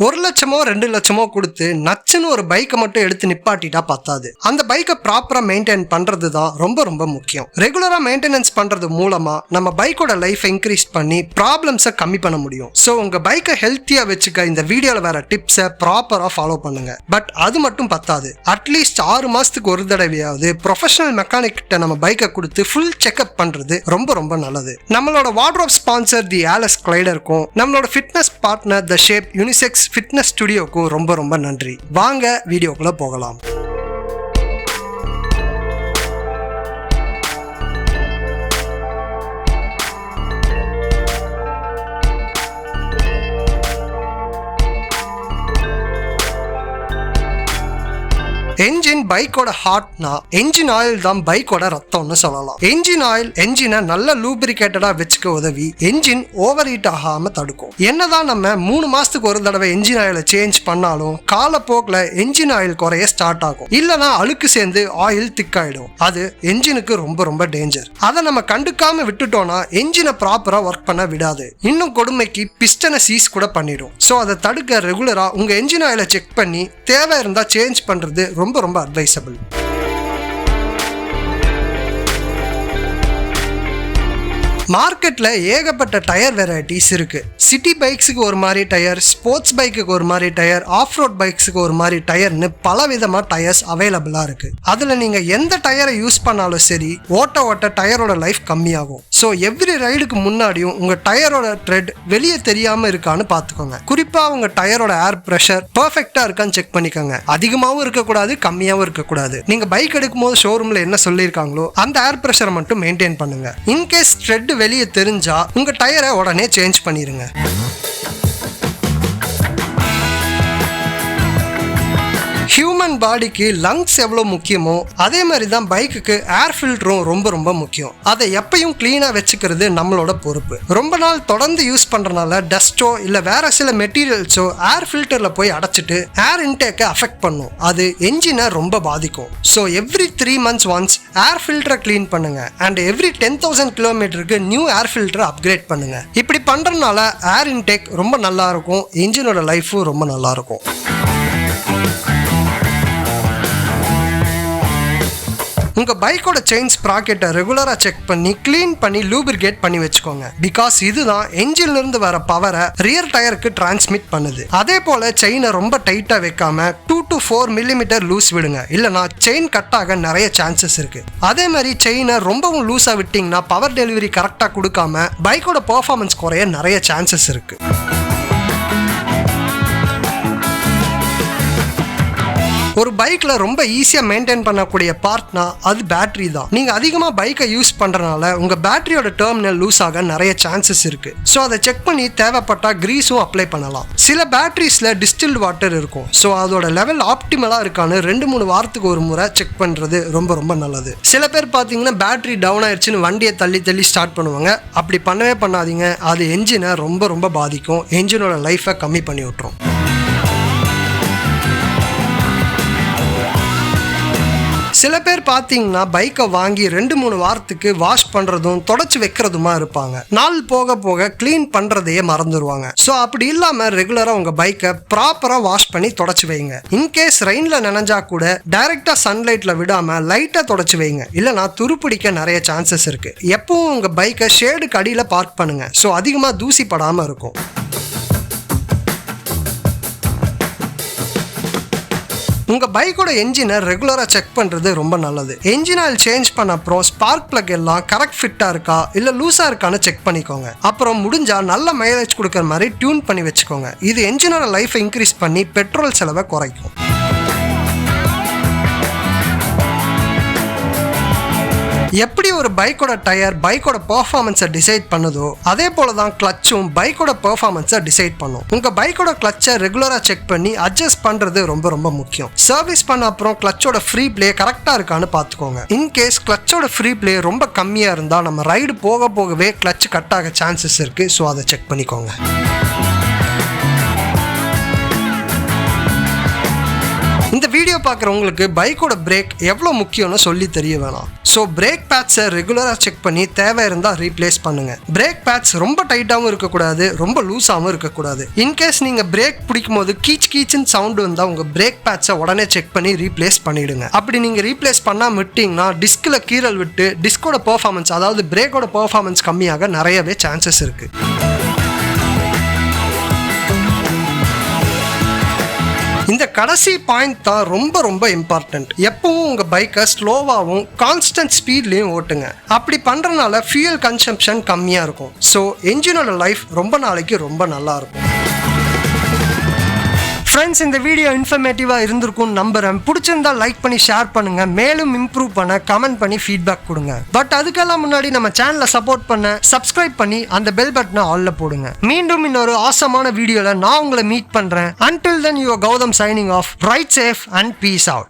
1 லட்சமோ 2 லட்சமோ கொடுத்து நச்சுன்னு ஒரு பைக்கை மட்டும் எடுத்து நிப்பாட்டிட்டா பத்தாது. அந்த பைக்கை ப்ராப்பரா மெயின்டைன் பண்றது தான் ரொம்ப ரொம்ப முக்கியம். ரெகுலரா மெயின்டெனன்ஸ் பண்றது மூலமா நம்ம பைக்கோட லைஃப் இன்க்ரீஸ் பண்ணி ப்ராப்ளம்ஸை கம்மி பண்ண முடியும். ஸோ உங்க பைக்கை ஹெல்த்தியா வச்சுக்க இந்த வீடியோல வர டிப்ஸை ப்ராப்பரா ஃபாலோ பண்ணுங்க. பட் அது மட்டும் பத்தாது. அட்லீஸ்ட் 6 மாசத்துக்கு ஒரு தடவையாவது ப்ரொஃபஷனல் மெக்கானிக் கிட்ட நம்ம பைக்கை கொடுத்து ஃபுல் செக்அப் பண்றது ரொம்ப ரொம்ப நல்லது. நம்மளோட வார்ட்ரோப் ஸ்பான்சர் தி ஆலஸ் கிளைடருக்கும் நம்மளோட fitness partner the shape unisex fitness ஸ்டுடியோக்கும் ரொம்ப ரொம்ப நன்றி. வாங்க வீடியோக்குள்ள போகலாம். என்ஜின் பைக்கோட ஹார்ட்னா என்ஜின் ஆயில் தான் பைக்கோட ரத்தம்னு சொல்லலாம். என்ஜின் ஆயில் என்ஜினை நல்ல லூப்ரிகேட்டடா வச்சுக்க உதவி என்ஜின் ஓவர் ஹீட் ஆகாம தடுக்கும். என்னதான் நம்ம 3 மாசத்துக்கு ஒரு தடவை என்ஜின் ஆயிலை சேஞ்ச் பண்ணாலும் காலப்போக்கில் என்ஜின் ஆயில் குறைய ஸ்டார்ட் ஆகும். இல்லைனா அழுக்கு சேர்ந்து ஆயில் திக்காயிடும். அது என்ஜினுக்கு ரொம்ப ரொம்ப டேஞ்சர். அதை நம்ம கண்டுக்காம விட்டுட்டோம்னா என்ஜினை ப்ராப்பரா ஒர்க் பண்ண விடாது. இன்னும் கொடுமைக்கு பிஸ்டனை சீஸ் கூட பண்ணிடும். ஸோ அதை தடுக்க ரெகுலரா உங்க என்ஜின் ஆயிலை செக் பண்ணி தேவை இருந்தா சேஞ்ச் பண்றது ரொம்ப ரொம்ப அட்வைசபிள். மார்க்கெட்ல ஏகப்பட்ட டயர் வெரைட்டிஸ் இருக்கு. சிட்டி பைக்ஸுக்கு ஒரு மாதிரி டயர், ஸ்போர்ட்ஸ் பைக்குக்கு ஒரு மாதிரி டயர், ஆஃப் ரோட் பைக்ஸுக்கு ஒரு மாதிரி டயர்னு பல விதமா டயர்ஸ் அவைலபிளா இருக்கு. அதுல நீங்க எந்த டயரை யூஸ் பண்ணாலும் சரி ஓட்ட டயரோட லைஃப் கம்மியாகும். ஸோ எவ்ரி ரைடுக்கு முன்னாடியும் உங்க டயரோட த்ரெட் வெளியே தெரியாம இருக்கான்னு பாத்துக்கோங்க. குறிப்பா உங்க டயரோட ஏர் பிரஷர் பெர்ஃபெக்டா இருக்கான்னு செக் பண்ணிக்கோங்க. அதிகமாகவும் இருக்கக்கூடாது, கம்மியாகவும் இருக்கக்கூடாது. நீங்க பைக் எடுக்கும் போது ஷோரூம்ல என்ன சொல்லியிருக்காங்களோ அந்த ஏர் பிரஷரை மட்டும் மெயின்டைன் பண்ணுங்க. இன்கேஸ் த்ரெட் வெளியே தெரிஞ்சா உங்க டயரை உடனே சேஞ்ச் பண்ணிருங்க. ஹியூமன் பாடிக்கு லங்ஸ் எவ்வளோ முக்கியமோ அதே மாதிரி தான் பைக்குக்கு ஏர் ஃபில்டரும் ரொம்ப ரொம்ப முக்கியம். அதை எப்பயும் கிளீனா வச்சுக்கிறது நம்மளோட பொறுப்பு. ரொம்ப நாள் தொடர்ந்து யூஸ் பண்றதுனால டஸ்டோ இல்ல வேற சில மெட்டீரியல்ஸோ ஏர் ஃபில்டர்ல போய் அடைச்சிட்டு ஏர் இன்டேக்கை அஃபெக்ட் பண்ணும். அது என்ஜினை ரொம்ப பாதிக்கும். ஸோ எவ்ரி 3 months ஒன்ஸ் ஏர் ஃபில்டரை கிளீன் பண்ணுங்க. அண்ட் எவ்ரி 10,000 கிலோமீட்டருக்கு நியூ ஏர் ஃபில்டரை அப்கிரேட் பண்ணுங்க. இப்படி பண்றதுனால ஏர் இன்டேக் ரொம்ப நல்லா இருக்கும், என்ஜினோட லைஃபும் ரொம்ப நல்லா இருக்கும். உங்க பைக்கோட செயின் ஸ்ப்ராக்கெட்டை ரெகுலரா செக் பண்ணி கிளீன் பண்ணி லூப்ரிகேட் பண்ணி வச்சுக்கோங்க. பிகாஸ் இதுதான் என்ஜின்ல இருந்து வர பவரை ரியர் டயருக்கு டிரான்ஸ்மிட் பண்ணுது. அதே போல செயினை ரொம்ப டைட்டா வைக்காம 2 to 4 மில்லிமீட்டர் லூஸ் விடுங்க. இல்லைனா செயின் கட் ஆக நிறைய சான்சஸ் இருக்கு. அதே மாதிரி செயினை ரொம்பவும் லூஸா விட்டீங்கன்னா பவர் டெலிவரி கரெக்டா கொடுக்காம பைக்கோட பெர்ஃபார்மன்ஸ் குறைய நிறைய சான்சஸ் இருக்கு. ஒரு பைக்ல ரொம்ப ஈஸியா மெயின்டைன் பண்ணக்கூடிய பார்ட்னா அது பேட்டரி தான். நீங்க அதிகமா பைக்கை யூஸ் பண்றதுனால உங்க பேட்டரியோட டெர்மினல் லூஸ் ஆக நிறைய சான்சஸ் இருக்கு. ஸோ அதை செக் பண்ணி தேவைப்பட்டா கிரீஸும் அப்ளை பண்ணலாம். சில பேட்டரிஸ்ல டிஸ்டில்டு வாட்டர் இருக்கும். ஸோ அதோட லெவல் ஆப்டிமலா இருக்கான்னு 2-3 வாரத்துக்கு ஒரு முறை செக் பண்றது ரொம்ப ரொம்ப நல்லது. சில பேர் பாத்தீங்கன்னா பேட்டரி டவுன் ஆயிடுச்சுன்னு வண்டியை தள்ளி ஸ்டார்ட் பண்ணுவாங்க. அப்படி பண்ணவே பண்ணாதீங்க. அது என்ஜினை ரொம்ப ரொம்ப பாதிக்கும், என்ஜினோட லைஃபை கம்மி பண்ணி விட்டுரும். சில பேர் பார்த்தீங்கன்னா பைக்கை வாங்கி 2-3 வாரத்துக்கு வாஷ் பண்றதும் தொடச்சு வைக்கிறதுமா இருப்பாங்க. நாள் போக போக கிளீன் பண்றதையே மறந்துடுவாங்க. ஸோ அப்படி இல்லாம ரெகுலரா உங்க பைக்கை ப்ராப்பரா வாஷ் பண்ணி தொடச்சு வைங்க. இன்கேஸ் ரெயின்ல நனைஞ்சா கூட டைரக்டா சன்லைட்ல விடாம லைட்டா தொடச்சு வைங்க. இல்லைனா துருப்பிடிக்க நிறைய சான்சஸ் இருக்கு. எப்பவும் உங்க பைக்கை ஷேடுக்கு அடியில பார்க் பண்ணுங்க. ஸோ அதிகமா தூசி படாம இருக்கும். உங்க பைக்கோட என்ஜினை ரெகுலரா செக் பண்றது ரொம்ப நல்லது. என்ஜின் ஆயில் சேஞ்ச் பண்ண அப்புறம் ஸ்பார்க் பிளக் எல்லாம் கரெக்ட் ஃபிட்டா இருக்கா இல்ல லூசா இருக்கான்னு செக் பண்ணிக்கோங்க. அப்புறம் முடிஞ்சா நல்ல மைலேஜ் கொடுக்கற மாதிரி டியூன் பண்ணி வச்சுக்கோங்க. இது என்ஜினோட லைஃபை இன்க்ரீஸ் பண்ணி பெட்ரோல் செலவை குறைக்கும். எப்படி ஒரு பைக்கோட டயர் பைக்கோட பெர்ஃபார்மன்ஸை டிசைட் பண்ணுதோ அதே போல தான் கிளச்சும் பைக்கோட பெர்ஃபார்மன்ஸை டிசைட் பண்ணும். உங்க பைக்கோட கிளச்சை ரெகுலரா செக் பண்ணி அட்ஜஸ்ட் பண்றது ரொம்ப ரொம்ப முக்கியம். சர்வீஸ் பண்ண அப்புறம் கிளச்சோட ஃப்ரீ பிளே கரெக்டா இருக்கான்னு பாத்துக்கோங்க. இன்கேஸ் கிளச்சோட ஃப்ரீ பிளே ரொம்ப கம்மியா இருந்தா நம்ம ரைடு போக போகவே கிளச் கட் ஆக சான்சஸ் இருக்கு. ஸோ அதை செக் பண்ணிக்கோங்க. இந்த வீடியோ பார்க்குறவங்களுக்கு பைக்கோட பிரேக் எவ்வளோ முக்கியம்னு சொல்லி தெரிய வேணாம். ஸோ பிரேக் பேட்ஸை ரெகுலராக செக் பண்ணி தேவை இருந்தால் ரீப்ளேஸ் பண்ணுங்கள். பிரேக் பேட்ஸ் ரொம்ப டைட்டாகவும் இருக்கக்கூடாது, ரொம்ப லூஸாகவும் இருக்கக்கூடாது. இன்கேஸ் நீங்கள் பிரேக் பிடிக்கும் போது கீச்சுன்னு சவுண்டு வந்தால் உங்கள் பிரேக் பேட்ஸை உடனே செக் பண்ணி ரீப்ளேஸ் பண்ணிவிடுங்க. அப்படி நீங்கள் ரீப்ளேஸ் பண்ணாமல் விட்டிங்கன்னா டிஸ்கில் கீறல் விட்டு டிஸ்கோட பெர்ஃபார்மன்ஸ், அதாவது பிரேக்கோட பெர்ஃபார்மன்ஸ் கம்மியாக நிறையவே சான்சஸ் இருக்குது. இந்த கடைசி பாயிண்ட் தான் ரொம்ப இம்பார்ட்டன்ட். எப்பவும் உங்கள் பைக்கை ஸ்லோவாகவும் கான்ஸ்டன்ட் ஸ்பீட்லேயும் ஓட்டுங்க. அப்படி பண்ணுறதுனால ஃபியூயல் கன்சம்ப்ஷன் கம்மியாக இருக்கும். ஸோ என்ஜினோட லைஃப் ரொம்ப நாளைக்கு ரொம்ப நல்லா இருக்கும். ஃப்ரெண்ட்ஸ், இந்த வீடியோ இன்ஃபர்மேட்டிவாக இருந்திருக்கும்னு நம்புகிறேன். பிடிச்சிருந்தா லைக் பண்ணி ஷேர் பண்ணுங்கள். மேலும் இம்ப்ரூவ் பண்ண கமெண்ட் பண்ணி ஃபீட்பேக் கொடுங்க. பட் அதுக்கெல்லாம் முன்னாடி நம்ம சேனலை சப்போர்ட் பண்ண சப்ஸ்கிரைப் பண்ணி அந்த பெல் பட்டனை ஆல்ல போடுங்க. மீண்டும் இன்னொரு ஆசமான வீடியோவில் நான் உங்களை மீட் பண்ணுறேன். Until then, you are Gautam signing off. Ride safe and peace out.